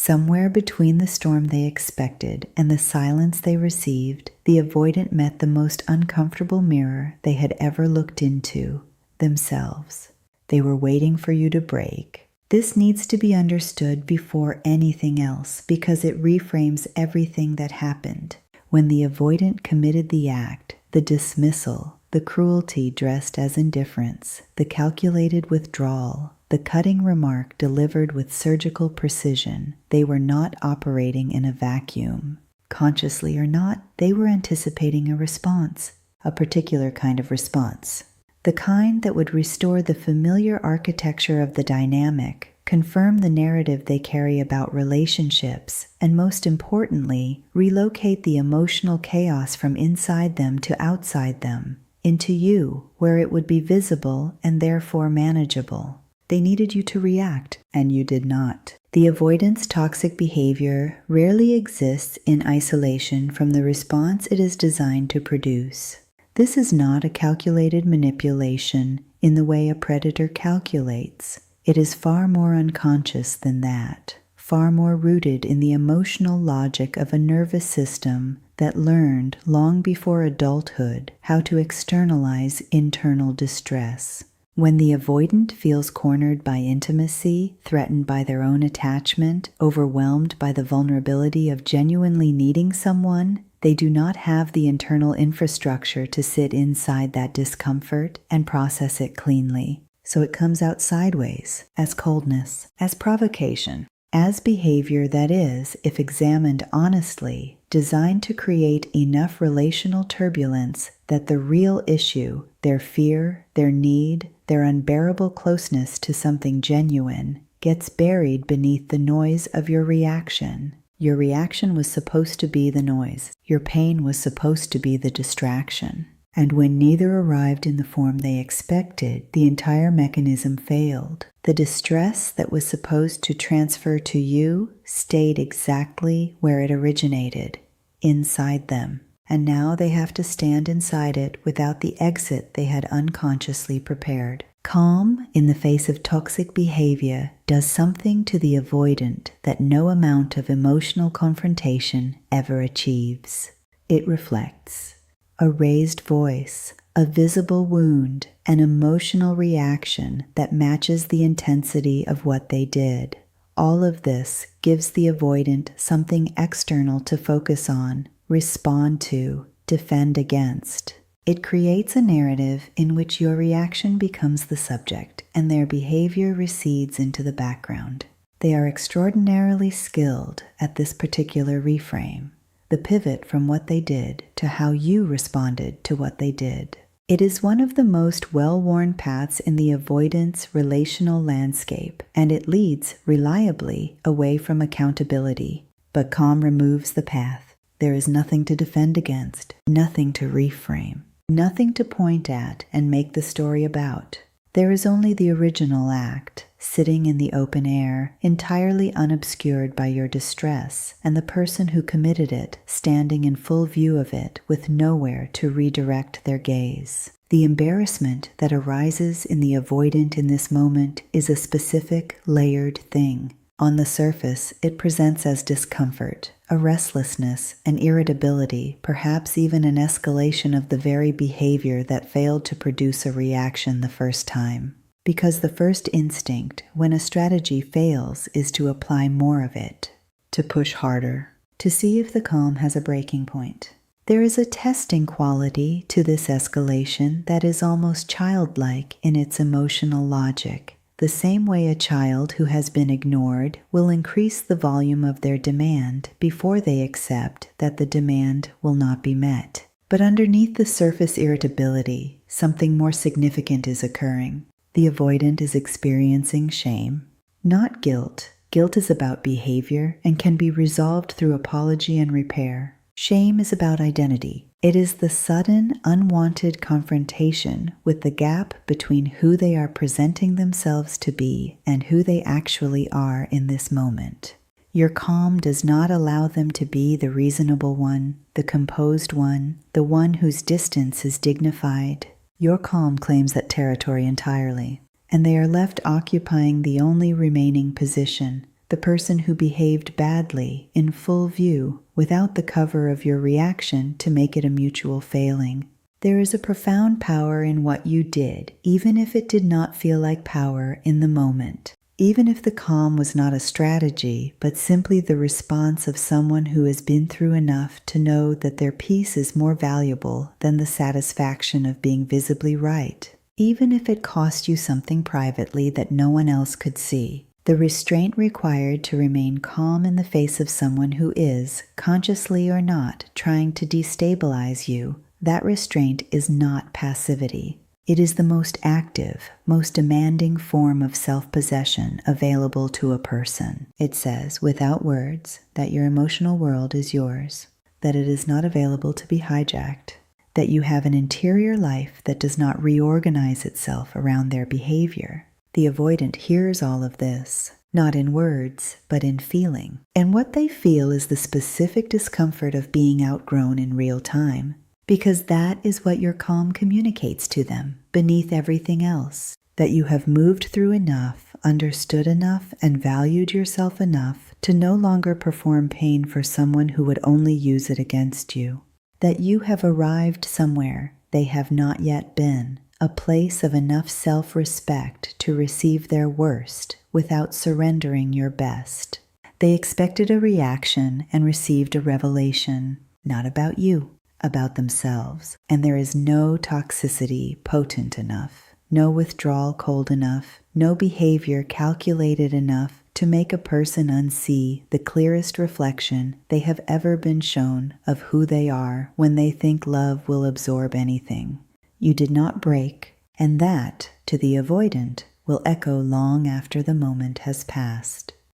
Somewhere between the storm they expected and the silence they received, the avoidant met the most uncomfortable mirror they had ever looked into, themselves. They were waiting for you to break. This needs to be understood before anything else because it reframes everything that happened. When the avoidant committed the act, the dismissal, the cruelty dressed as indifference, the calculated withdrawal, the cutting remark delivered with surgical precision, they were not operating in a vacuum. Consciously or not, they were anticipating a response, a particular kind of response. The kind that would restore the familiar architecture of the dynamic, confirm the narrative they carry about relationships, and most importantly, relocate the emotional chaos from inside them to outside them, into you, where it would be visible and therefore manageable. They needed you to react, and you did not. The avoidance toxic behavior rarely exists in isolation from the response it is designed to produce. This is not a calculated manipulation in the way a predator calculates. It is far more unconscious than that, far more rooted in the emotional logic of a nervous system that learned long before adulthood how to externalize internal distress. When the avoidant feels cornered by intimacy, threatened by their own attachment, overwhelmed by the vulnerability of genuinely needing someone, they do not have the internal infrastructure to sit inside that discomfort and process it cleanly. So it comes out sideways, as coldness, as provocation, as behavior that is, if examined honestly, designed to create enough relational turbulence that the real issue, their fear, their need, their unbearable closeness to something genuine, gets buried beneath the noise of your reaction. Your reaction was supposed to be the noise. Your pain was supposed to be the distraction. And when neither arrived in the form they expected, the entire mechanism failed. The distress that was supposed to transfer to you stayed exactly where it originated, inside them. And now they have to stand inside it without the exit they had unconsciously prepared. Calm in the face of toxic behavior does something to the avoidant that no amount of emotional confrontation ever achieves. It reflects a raised voice, a visible wound, an emotional reaction that matches the intensity of what they did. All of this gives the avoidant something external to focus on, respond to, defend against. It creates a narrative in which your reaction becomes the subject and their behavior recedes into the background. They are extraordinarily skilled at this particular reframe, the pivot from what they did to how you responded to what they did. It is one of the most well-worn paths in the avoidance relational landscape, and it leads reliably away from accountability. But calm removes the path. There is nothing to defend against, nothing to reframe, nothing to point at and make the story about. There is only the original act, sitting in the open air, entirely unobscured by your distress, and the person who committed it standing in full view of it with nowhere to redirect their gaze. The embarrassment that arises in the avoidant in this moment is a specific, layered thing. On the surface, it presents as discomfort, a restlessness, an irritability, perhaps even an escalation of the very behavior that failed to produce a reaction the first time. Because the first instinct, when a strategy fails, is to apply more of it, to push harder, to see if the calm has a breaking point. There is a testing quality to this escalation that is almost childlike in its emotional logic. The same way a child who has been ignored will increase the volume of their demand before they accept that the demand will not be met. But underneath the surface irritability, something more significant is occurring. The avoidant is experiencing shame, not guilt. Guilt is about behavior and can be resolved through apology and repair. Shame is about identity. It is the sudden, unwanted confrontation with the gap between who they are presenting themselves to be and who they actually are in this moment. Your calm does not allow them to be the reasonable one, the composed one, the one whose distance is dignified. Your calm claims that territory entirely, and they are left occupying the only remaining position, the person who behaved badly in full view without the cover of your reaction to make it a mutual failing. There is a profound power in what you did, even if it did not feel like power in the moment. Even if the calm was not a strategy, but simply the response of someone who has been through enough to know that their peace is more valuable than the satisfaction of being visibly right. Even if it cost you something privately that no one else could see, the restraint required to remain calm in the face of someone who is, consciously or not, trying to destabilize you, that restraint is not passivity. It is the most active, most demanding form of self-possession available to a person. It says, without words, that your emotional world is yours, that it is not available to be hijacked, that you have an interior life that does not reorganize itself around their behavior. The avoidant hears all of this, not in words, but in feeling. And what they feel is the specific discomfort of being outgrown in real time, because that is what your calm communicates to them beneath everything else, that you have moved through enough, understood enough, and valued yourself enough to no longer perform pain for someone who would only use it against you, that you have arrived somewhere they have not yet been, a place of enough self-respect to receive their worst without surrendering your best. They expected a reaction and received a revelation, not about you, about themselves, and there is no toxicity potent enough, no withdrawal cold enough, no behavior calculated enough to make a person unsee the clearest reflection they have ever been shown of who they are when they think love will absorb anything. You did not break, and that, to the avoidant, will echo long after the moment has passed.